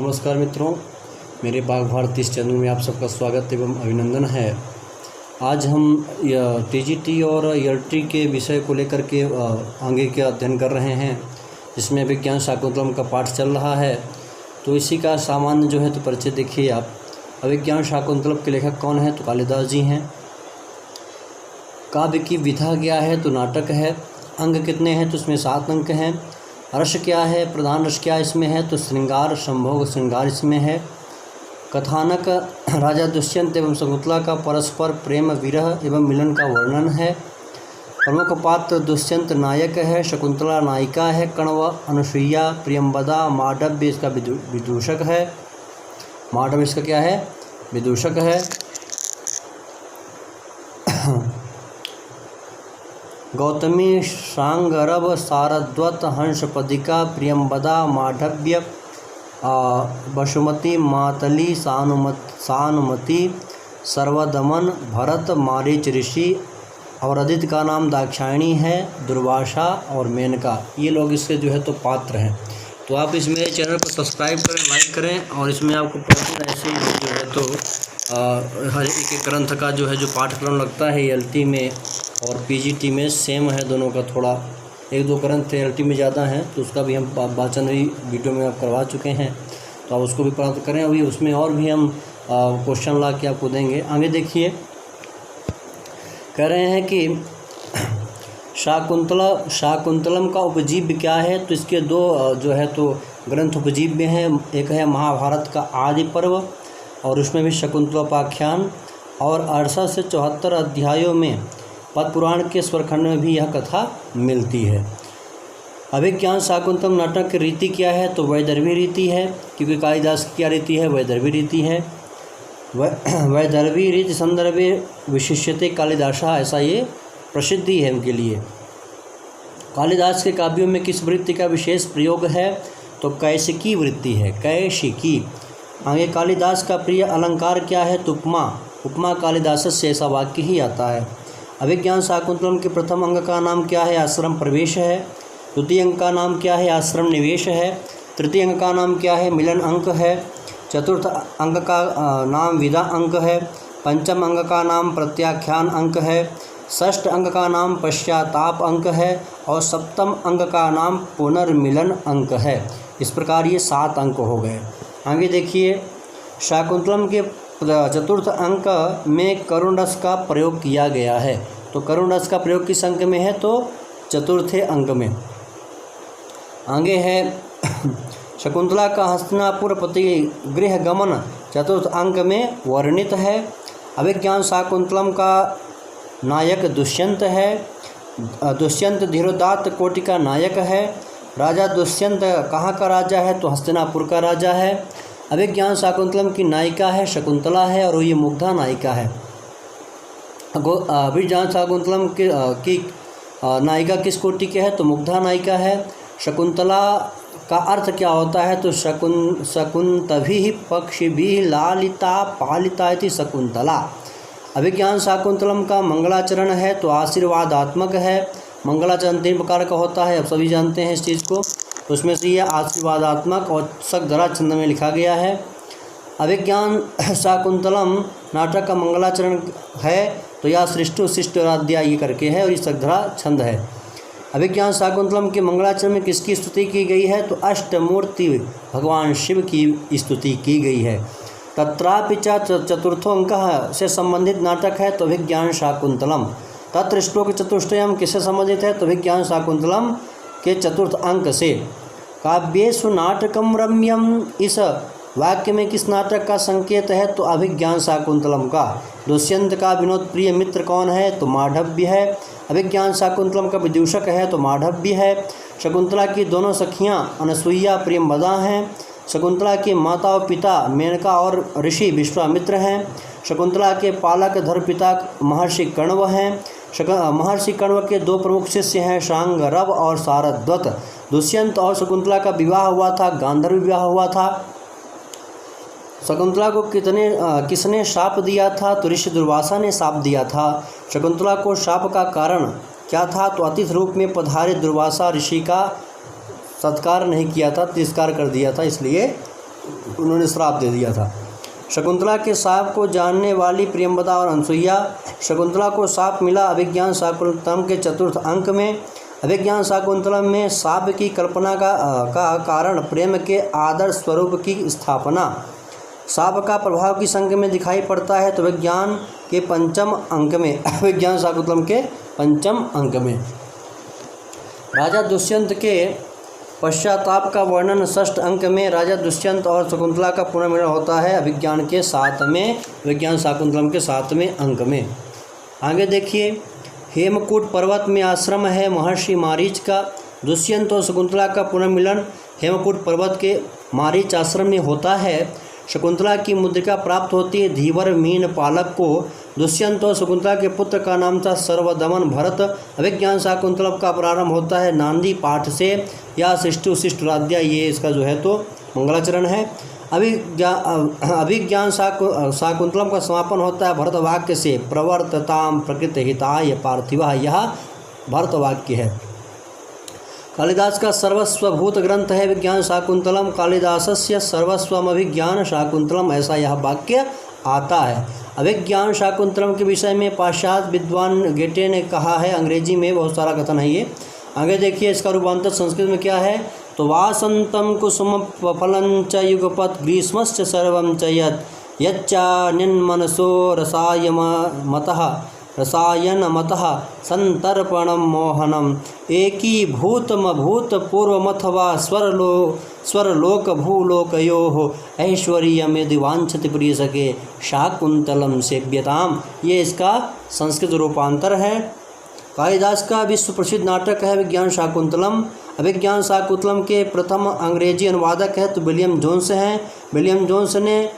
नमस्कार मित्रों, मेरे बाघ भारती इस चैनल में आप सबका स्वागत एवं अभिनंदन है। आज हम टीजीटी और ईआरटी के विषय को लेकर के आगे के अध्ययन कर रहे हैं, जिसमें विज्ञान शाकुंतलम का पाठ चल रहा है। तो इसी का सामान्य जो है तो परिचय देखिए आप। अभिज्ञान शाकुंतलम के लेखक कौन है? तो कालिदास जी हैं। काव्य की विधा क्या है? तो नाटक है। अंग कितने हैं? तो इसमें 7 अंक हैं। रस क्या है? प्रधान रस क्या इसमें है? तो श्रृंगार, संभोग श्रृंगार इसमें है। कथानक राजा दुष्यंत एवं शकुंतला का परस्पर प्रेम, विरह एवं मिलन का वर्णन है। प्रमुख पात्र दुष्यंत नायक है, शकुंतला नायिका है। कण्व, अनुसुईया, प्रियंवदा, मांडव्य इसका विदूषक है। मांडव्य इसका क्या है? विदूषक है। गौतमी, शांगरव, सारद्वत, हंसपदिका, प्रियंवदा, मांडव्य, वसुमती, मातली, सानुमती, सर्वदमन, भरत, मारीच ऋषि और अदिति का नाम दाक्षायणी है, दुर्वासा और मेनका। ये लोग इसके जो है तो पात्र हैं। तो आप इस मेरे चैनल को सब्सक्राइब करें, लाइक करें, और इसमें आपको प्रतिदिन ऐसे ही जो है तो हर एक ग्रंथ का जो है जो पाठ्यक्रम लगता है एलटी में और पीजीटी में सेम है। दोनों का थोड़ा 1-2 ग्रंथ एलटी में ज़्यादा हैं, तो उसका भी हम वाचन भी वीडियो में आप करवा चुके हैं, तो आप उसको भी प्राप्त करें। अभी उसमें और भी हम क्वेश्चन ला के आपको देंगे। आगे देखिए, कह रहे हैं कि शाकुंतलम का उपजीव्य क्या है? तो इसके 2 जो है तो ग्रंथ उपजीव्य हैं। एक है महाभारत का आदि पर्व, और उसमें भी शकुंतलोपाख्यान, और 68 से 74 अध्यायों में पद्म पुराण के स्वरखंड में भी यह कथा मिलती है। अभिज्ञान शाकुंतलम नाटक की रीति क्या है? तो वैदर्भी रीति है, क्योंकि कालिदास की क्या रीति है? वैदर्भी रीति है। वैदर्भी रीति संदर्भे विशिष्यते कालिदासा, ऐसा ये प्रसिद्धि है उनके लिए। कालिदास के काव्यों में किस वृत्ति का विशेष प्रयोग है? तो कैशिकी वृत्ति है, कैशिकी। आगे, कालिदास का प्रिय अलंकार क्या है? तो उपमा कालिदास से ऐसा वाक्य ही आता है। अभिज्ञान शाकुंतलम के प्रथम अंग का नाम क्या है? आश्रम प्रवेश है। द्वितीय अंग का नाम क्या है? आश्रम निवेश है। तृतीय अंग का नाम क्या है? मिलन अंक है। चतुर्थ अंग का नाम विदा अंक है। पंचम अंग का नाम प्रत्याख्यान अंक है। षष्ठ अंग का नाम पश्चाताप अंक है, और सप्तम अंग का नाम पुनर्मिलन अंक है। इस प्रकार ये 7 अंक हो गए। आगे देखिए, शाकुंतलम के चतुर्थ अंक में करुण रस का प्रयोग किया गया है। तो करुण रस का प्रयोग किस अंक में है? तो चतुर्थे अंक में। आगे है शकुंतला का हस्तिनापुर प्रतिगृह गमन चतुर्थ अंक में वर्णित है। अभिज्ञान शाकुंतलम का नायक दुष्यंत है। दुष्यंत धीरोदात्त कोटि का नायक है। राजा दुष्यंत कहाँ का राजा है? तो हस्तिनापुर का राजा है। अभिज्ञान शाकुंतलम की नायिका है शकुंतला है, और ये मुग्धा नायिका है। अभिज्ञान शाकुंतलम की नायिका किस कोटि के है? तो मुग्धा नायिका है। शकुंतला का अर्थ क्या होता है? तो शकुंतभी पक्षिभिः लालिता पालिता इति शकुंतला। अभिज्ञान शाकुंतलम का मंगलाचरण है, तो आशीर्वादात्मक है। मंगलाचरण 3 प्रकार का होता है, अब सभी जानते हैं इस चीज़ को। उसमें से यह आशीर्वादात्मक और सकधरा छंद में लिखा गया है। अभिज्ञान शाकुंतलम नाटक का मंगलाचरण है, तो यह सृष्टु शिष्टराध्याय ये करके है, और ये सकधरा छंद है। अभिज्ञान शाकुंतलम के मंगलाचरण में किसकी स्तुति की गई है? तो अष्टमूर्ति भगवान शिव की स्तुति की गई है। तत्रापि चतुर्थो अंक से संबंधित नाटक है, तो अभिज्ञान शाकुंतलम। तत्र श्लोक चतुष्टयम किससे संबंधित है? तो अभिज्ञान शाकुंतलम के चतुर्थ अंक से। काव्येषु नाटकम रम्यम, इस वाक्य में किस नाटक का संकेत है? तो अभिज्ञान शाकुंतलम का। दुष्यंत का विनोद प्रिय मित्र कौन है? तो मांडव्य है। अभिज्ञान शाकुंतलम का विदूषक है, तो मांडव्य है। शकुंतला की दोनों सखियां अनुसुईया प्रियंवदा हैं। शकुंतला के माता और पिता मेनका और ऋषि विश्वामित्र हैं। शकुंतला के पालक धर्मपिता महर्षि कण्व हैं। महर्षि कण्व के 2 प्रमुख शिष्य हैं, शांगरव और सारद्वत। दुष्यंत और शकुंतला का विवाह हुआ था, गांधर्व विवाह हुआ था। शकुंतला को किसने शाप दिया था? तो ऋषि दुर्वासा ने शाप दिया था। शकुंतला को शाप का कारण क्या था? तो अतिथि रूप में पधारे दुर्वासा ऋषि का सत्कार नहीं किया था, तिरस्कार कर दिया था, इसलिए उन्होंने श्राप दे दिया था। शकुंतला के साप को जानने वाली प्रियंवदा और अनसुईया। शकुंतला को साप मिला अभिज्ञान शाकुंतलम के चतुर्थ अंक में। अभिज्ञान शाकुंतलम में साप की कल्पना का कारण प्रेम के आदर्श स्वरूप की स्थापना। साप का प्रभाव किस अंक में दिखाई पड़ता है? तो विज्ञान के पंचम अंक में, अभिज्ञान शाकुंतलम के पंचम अंक में। राजा दुष्यंत के पश्चाताप का वर्णन षष्ठ अंक में। राजा दुष्यंत और शकुंतला का पुनर्मिलन होता है अभिज्ञान के 7वें, विज्ञान शाकुंतलम के 7वें अंक में। आगे देखिए, हेमकूट पर्वत में आश्रम है महर्षि मारीच का। दुष्यंत और शकुंतला का पुनर्मिलन हेमकूट पर्वत के मारीच आश्रम में होता है। शकुंतला की मुद्रिका प्राप्त होती है धीवर मीन पालक को। दुष्यंत और शकुंतला के पुत्र का नाम था सर्वदमन भरत। अभिज्ञान शाकुंतलम का प्रारंभ होता है नांदी पाठ से या शिष्टु शिष्टराध्याय, ये इसका जो है तो मंगलाचरण है। अभिज्ञान शाकुंतलम का समापन होता है भरत वाक्य से, प्रवर्तताम प्रकृति हिताय पार्थिवः, यह भरत वाक्य है। कालिदास का सर्वस्वभूत ग्रंथ है विज्ञान शाकुंतलम। कालिदासस्य सर्वस्वम अभिज्ञान शाकुंतलम, ऐसा यह वाक्य आता है। अभिज्ञान शाकुंतलम के विषय में पाश्चात्य विद्वान गेटे ने कहा है, अंग्रेजी में बहुत सारा कथन है ये। आगे देखिए, इसका रूपांतर संस्कृत में क्या है? तो वासंतम कुसुम फलं च युगपत् ग्रीष्मश्च सर्वं च यच्चान्यन्मनसो रसायनमतः संतर्पणं मोहनम एकीभूतमभूतपूर्वमथवा स्वरलोकभूलोकयोः ऐश्वर्यं यदि वांछति प्रियसखे शाकुंतलम सेव्यताम, ये इसका संस्कृत रूपांतर है। कालिदास का विश्व प्रसिद्ध नाटक है विज्ञान शाकुंतलम। अभिज्ञान शाकुंतलम के प्रथम अंग्रेजी अनुवादक है तो विलियम जोन्स हैं। विलियम जोन्स ने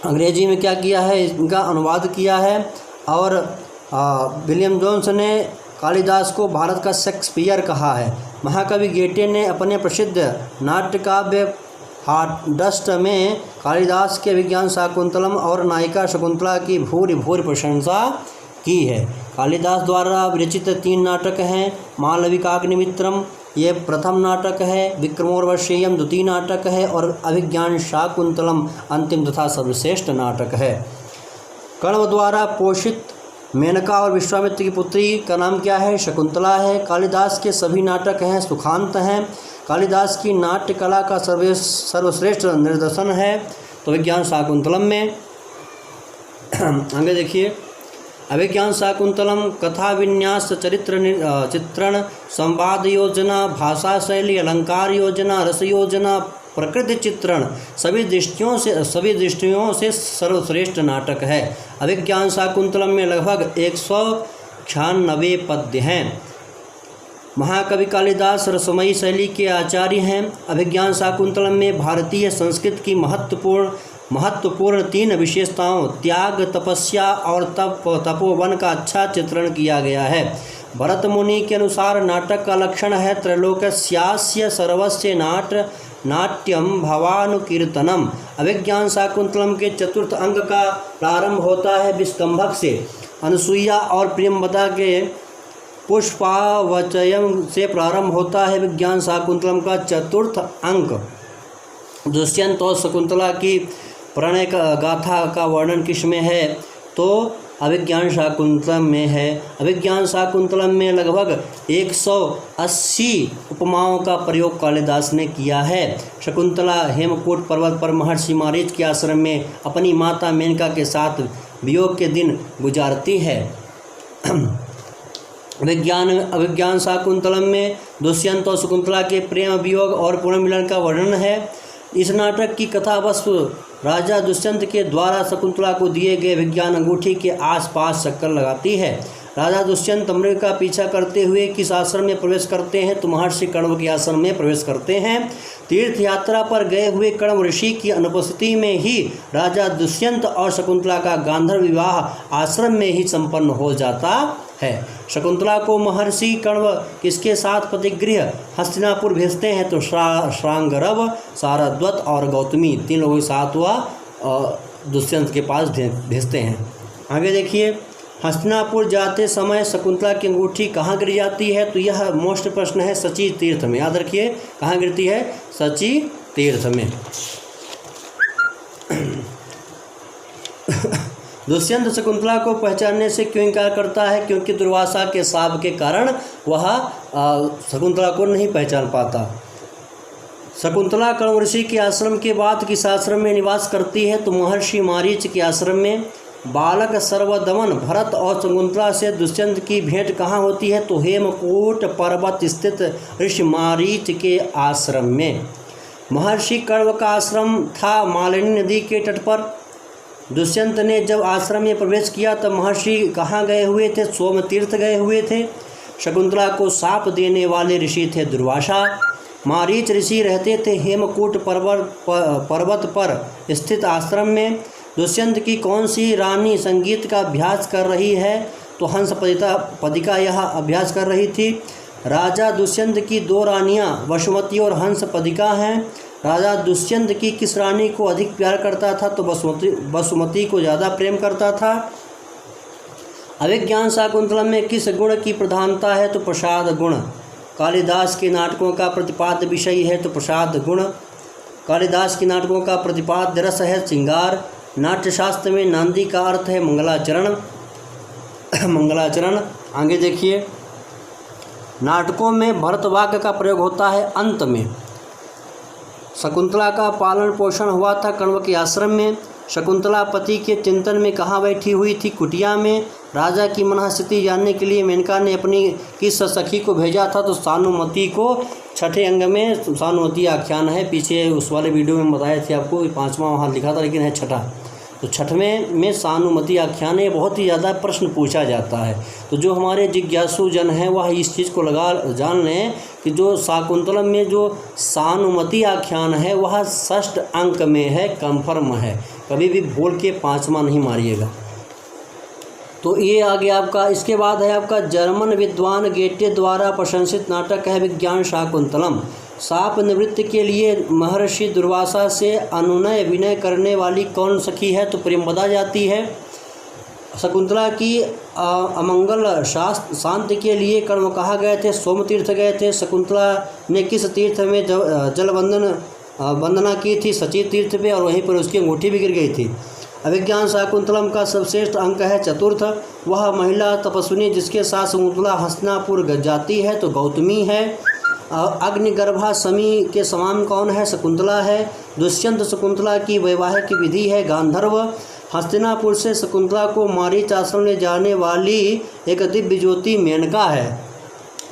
अंग्रेजी में क्या किया है? इनका अनुवाद किया है। और विलियम जोन्स ने कालिदास को भारत का शेक्सपियर कहा है। महाकवि गेटे ने अपने प्रसिद्ध नाट्यकाव्य हाडस्ट में कालिदास के अभिज्ञान शाकुंतलम और नायिका शकुंतला की भूरि भूरि प्रशंसा की है। कालिदास द्वारा विरचित 3 नाटक हैं। मालविकाग्निमित्रम ये प्रथम नाटक है, विक्रमोर्वशीयम द्वितीय नाटक है और अभिज्ञान शाकुंतलम अंतिम तथा सर्वश्रेष्ठ नाटक है। कण्व द्वारा पोषित मेनका और विश्वामित्र की पुत्री का नाम क्या है? शकुंतला है। कालिदास के सभी नाटक हैं सुखांत हैं। कालिदास की नाट्य कला का सर्वश्रेष्ठ निदर्शन है तो विज्ञान शाकुंतलम में। आगे देखिए, अभिज्ञान शाकुंतलम कथा विन्यास, चित्रण, संवाद योजना, भाषा शैली, अलंकार योजना, रस योजना, प्रकृति चित्रण सभी दृष्टियों से सर्वश्रेष्ठ नाटक है। अभिज्ञान शाकुंतलम में लगभग 196 पद्य हैं। महाकवि कालिदास रसमयी शैली के आचार्य हैं। अभिज्ञान शाकुंतलम में भारतीय संस्कृत की महत्वपूर्ण 3 विशेषताओं त्याग, तपस्या और तपोवन का अच्छा चित्रण किया गया है। भरत मुनि के अनुसार नाटक का लक्षण है त्रैलोक्यस्यास्य सर्वस्य नाट्यम भवानुकीर्तनम। अभिज्ञान शाकुंतलम के चतुर्थ अंग का प्रारंभ होता है विष्कंभक से। अनसुईया और प्रियंवदा के पुष्पावचयम से प्रारंभ होता है विज्ञान शाकुंतलम का चतुर्थ अंक। दुष्यंत और शकुंतला की प्रणय गाथा का वर्णन किस में है? तो अभिज्ञान शाकुंतलम में है। अभिज्ञान शाकुंतलम में लगभग 180 उपमाओं का प्रयोग कालिदास ने किया है। शकुंतला हेमकूट पर्वत पर महर्षि मारीच के आश्रम में अपनी माता मेनका के साथ वियोग के दिन गुजारती है। अभिज्ञान शाकुंतलम में दुष्यंत और शकुंतला के प्रेम वियोग और पुनर्मिलन का वर्णन है। इस नाटक की कथा वस्तु राजा दुष्यंत के द्वारा शकुंतला को दिए गए विज्ञान अंगूठी के आसपास चक्कर लगाती है। राजा दुष्यंत मृग का पीछा करते हुए किस आश्रम में प्रवेश करते हैं? तो महर्षि कण्व के आश्रम में प्रवेश करते हैं। तीर्थ यात्रा पर गए हुए कण्व ऋषि की अनुपस्थिति में ही राजा दुष्यंत और शकुंतला का गांधर्व विवाह आश्रम में ही संपन्न हो जाता है। शकुंतला को महर्षि कण्व किसके साथ प्रतिगृह हस्तिनापुर भेजते हैं? तो श्रांगरव, सारद्वत और गौतमी 3 लोगों के साथ वह दुष्यंत के पास भेजते हैं। आगे देखिए, हस्तिनापुर जाते समय शकुंतला की अंगूठी कहाँ गिर जाती है? तो यह मोस्ट प्रश्न है। सची तीर्थ में। याद रखिए, कहाँ गिरती है? सची तीर्थ में। दुष्यंत शकुंतला को पहचानने से क्यों इनकार करता है? क्योंकि दुर्वासा के शाप के कारण वह शकुंतला को नहीं पहचान पाता। शकुंतला कण्व ऋषि के आश्रम के बाद किस आश्रम में निवास करती है? तो महर्षि मारीच के आश्रम में। बालक सर्वदमन भरत और शकुंतला से दुष्यंत की भेंट कहाँ होती है? तो हेमकूट पर्वत स्थित ऋषि मारीच के आश्रम में। महर्षि कण्व का आश्रम था मालिनी नदी के तट पर। दुष्यंत ने जब आश्रम में प्रवेश किया तब महर्षि कहाँ गए हुए थे? सोमतीर्थ गए हुए थे। शकुंतला को शाप देने वाले ऋषि थे दुर्वासा। मारीच ऋषि रहते थे हेमकूट पर्वत पर स्थित आश्रम में। दुष्यंत की कौन सी रानी संगीत का अभ्यास कर रही है? तो हंस पदिका यह अभ्यास कर रही थी। राजा दुष्यंत की दो रानियां वसुमती और हंस पदिका हैं। राजा दुष्यंत की किस रानी को अधिक प्यार करता था? तो वसुमती को ज़्यादा प्रेम करता था। अभिज्ञान शाकुंतलम में किस गुण की प्रधानता है? तो प्रसाद गुण। कालिदास के नाटकों का प्रतिपाद्य विषय है तो प्रसाद गुण। कालिदास के नाटकों का प्रतिपाद्य रस है श्रृंगार। नाट्यशास्त्र में नांदी का अर्थ है मंगलाचरण। मंगलाचरण। आगे देखिए, नाटकों में भरतवाक्य का प्रयोग होता है अंत में। शकुंतला का पालन पोषण हुआ था कण्व के आश्रम में। शकुंतला पति के चिंतन में कहाँ बैठी हुई थी? कुटिया में। राजा की मनःस्थिति जानने के लिए मेनका ने अपनी किस सखी को भेजा था? तो सानुमति को। छठे अंग में सानुमति आख्यान है। पीछे उस वाले वीडियो में बताए थे आपको, 5वां वहाँ लिखा था लेकिन है छठा। तो छठवें में सानुमति आख्यान है। बहुत ही ज़्यादा प्रश्न पूछा जाता है। तो जो हमारे जिज्ञासु जन हैं वह इस चीज़ को जान लें कि जो शाकुंतलम में जो सानुमति आख्यान है वह षष्ठ अंक में है, कन्फर्म है। कभी भी भूल के 5वां नहीं मारिएगा। तो ये आ गया आपका। इसके बाद है आपका जर्मन विद्वान गेटे द्वारा प्रशंसित नाटक है विज्ञान शाकुंतलम। शाप निवृत्ति के लिए महर्षि दुर्वासा से अनुनय विनय करने वाली कौन सखी है? तो प्रेमवदा जाती है। शकुंतला की अमंगल शांति के लिए कण्व कहाँ गए थे? सोमतीर्थ गए थे। शकुंतला ने किस तीर्थ में जल वंदना की थी? सची तीर्थ पे, और वहीं पर उसकी अंगूठी भी गिर गई थी। अभिज्ञान शाकुंतलम का सर्वश्रेष्ठ अंक है चतुर्थ। वह महिला तपस्विनी जिसके साथ शकुंतला हस्तिनापुर जाती है तो गौतमी है। अग्निगर्भा समी के समान कौन है? शकुंतला है। दुष्यंत शकुंतला की वैवाहिक विधि है गांधर्व। हस्तिनापुर से शकुंतला को मारीच आश्रम ले जाने वाली एक दिव्य ज्योति मेनका है।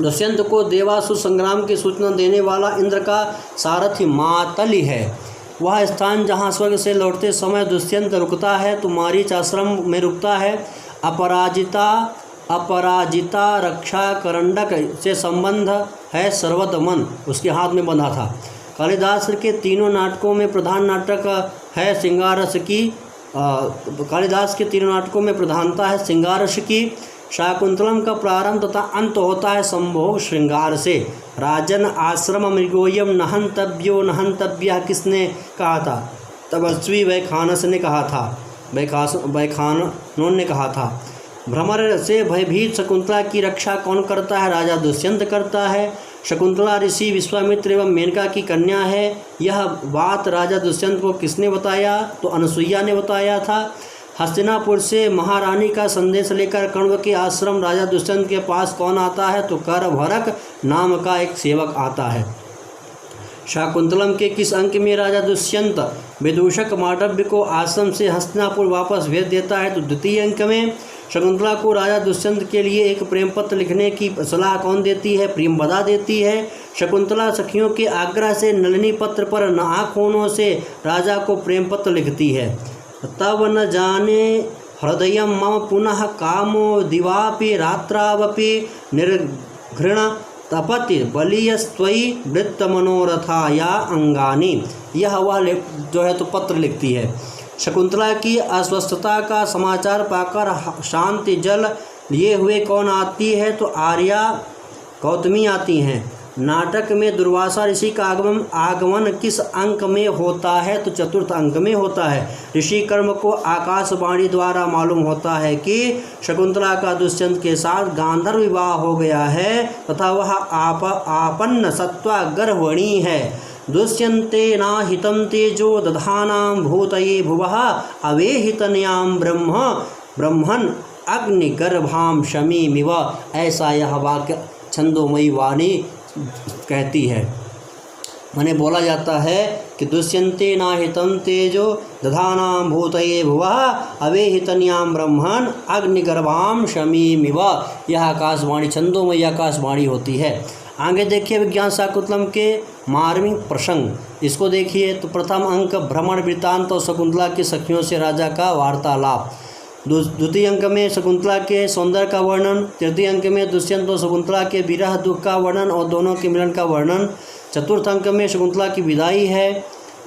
दुष्यंत को देवासुर संग्राम की सूचना देने वाला इंद्र का सारथी मातली है। वह स्थान जहाँ स्वर्ग से लौटते समय दुष्यंत रुकता है तो मारीच आश्रम में रुकता है। अपराजिता रक्षा करंडक से संबंध है सर्वदमन, उसके हाथ में बंधा था। कालिदास के तीनों नाटकों में प्रधान नाटक है श्रृंगारस की। कालिदास के तीनों नाटकों में प्रधानता है श्रृंगारस की। शाकुंतलम का प्रारंभ तथा अंत होता है संभोग श्रृंगार से। राजन आश्रम मृगोयम नहंतव्यो नहंतव्य किसने कहा था? तपस्वी वैखानस ने कहा था। वैखानों ने कहा था। भ्रमर से भयभीत शकुंतला की रक्षा कौन करता है? राजा दुष्यंत करता है। शकुंतला ऋषि विश्वामित्र एवं मेनका की कन्या है। यह बात राजा दुष्यंत को किसने बताया? तो अनसुईया ने बताया था। हस्तिनापुर से महारानी का संदेश लेकर कण्व के आश्रम राजा दुष्यंत के पास कौन आता है? तो करभरक नाम का एक सेवक आता है। शाकुंतलम के किस अंक में राजा दुष्यंत विदूषक मांडव्य को आश्रम से हस्तिनापुर वापस भेज देता है? तो द्वितीय अंक में। शकुंतला को राजा दुष्यंत के लिए एक प्रेम पत्र लिखने की सलाह कौन देती है? प्रेमवदा देती है। शकुंतला सखियों के आग्रह से नलिनी पत्र पर आँख होनों से राजा को प्रेम पत्र लिखती है। तब न जाने हृदय मम पुनः कामो दिवापि रात्रावपि निर्घृण तपति बलियस्त्वयि वृत्त मनोरथा या अंगानी। यह वह जो है तो पत्र लिखती है। शकुंतला की अस्वस्थता का समाचार पाकर शांति जल लिए हुए कौन आती है? तो आर्या गौतमी आती हैं। नाटक में दुर्वासा ऋषि का आगमन किस अंक में होता है? तो चतुर्थ अंक में होता है। ऋषि कर्म को आकाशवाणी द्वारा मालूम होता है कि शकुंतला का दुष्यंत के साथ गांधर्व विवाह हो गया है तथा वह आपन्न सत्वा गर्भवणी है। दुष्यन्ते नाहितं तेजो दधानां भूतये भुवः अवेहितनयां ब्रह्मन् अग्निगर्भां शमीमिव। ऐसा यह वाक्य छंदोमयी वाणी कहती है। माने बोला जाता है कि दुष्यन्ते नाहितं तेजो दधानां भूतये भुवः अवेहितनयां ब्रह्मन् अग्निगर्भां शमीमिव। यह आकाशवाणी छंदोमयी आकाशवाणी होती है। आगे देखिए विज्ञान शाकुंतलम के मार्मिक प्रसंग, इसको देखिए। तो प्रथम अंक भ्रमण वृत्तांत और शकुंतला की सखियों से राजा का वार्तालाप। द्वितीय अंक में शकुंतला के सौंदर्य का वर्णन। तृतीय अंक में दुष्यंत और शकुंतला के विरह दुख का वर्णन और दोनों के मिलन का वर्णन। चतुर्थ अंक में शकुंतला की विदाई है।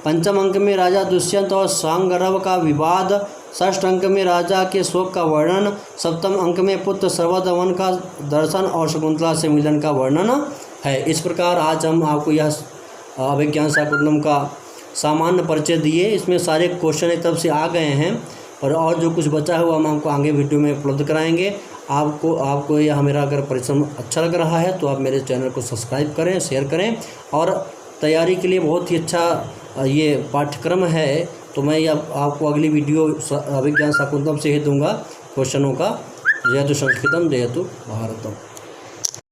पंचम अंक में राजा दुष्यंत और सांगरव का विवाद। षष्ठ अंक में राजा के शोक का वर्णन। सप्तम अंक में पुत्र सर्वदमन का दर्शन और शकुंतला से मिलन का वर्णन है। इस प्रकार आज हम आपको यह अभिज्ञान शाकुंतलम का सामान्य परिचय दिए। इसमें सारे क्वेश्चन एक तरफ से आ गए हैं और जो कुछ बचा है वो हम आपको आगे वीडियो में उपलब्ध कराएंगे। आपको यह मेरा अगर परिश्रम अच्छा लग रहा है तो आप मेरे चैनल को सब्सक्राइब करें, शेयर करें। और तैयारी के लिए बहुत ही अच्छा ये पाठ्यक्रम है। तो मैं आपको अगली वीडियो अभिज्ञान शाकुंतलम से ही दूंगा क्वेश्चनों का। जयतु संस्कृतम जयतु भारतम।